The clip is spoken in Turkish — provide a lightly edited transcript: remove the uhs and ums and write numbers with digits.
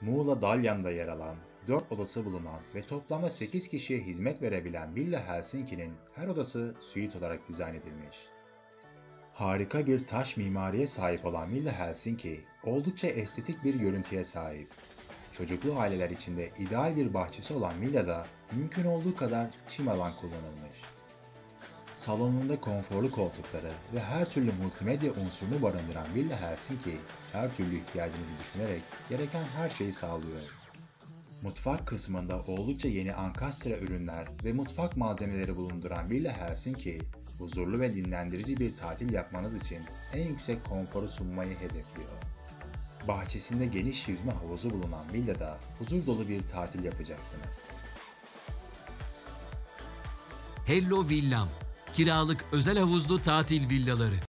Muğla Dalyan'da yer alan, 4 odası bulunan ve toplamda 8 kişiye hizmet verebilen Villa Helsinki'nin her odası suite olarak dizayn edilmiş. Harika bir taş mimariye sahip olan Villa Helsinki, oldukça estetik bir görüntüye sahip. Çocuklu aileler için de ideal bir bahçesi olan villada mümkün olduğu kadar çim alan kullanılmış. Salonunda konforlu koltukları ve her türlü multimedya unsurunu barındıran Villa Helsinki, her türlü ihtiyacınızı düşünerek gereken her şeyi sağlıyor. Mutfak kısmında oldukça yeni ankastre ürünler ve mutfak malzemeleri bulunduran Villa Helsinki, huzurlu ve dinlendirici bir tatil yapmanız için en yüksek konforu sunmayı hedefliyor. Bahçesinde geniş yüzme havuzu bulunan villada huzur dolu bir tatil yapacaksınız. Hello Villam. Kiralık özel havuzlu tatil villaları.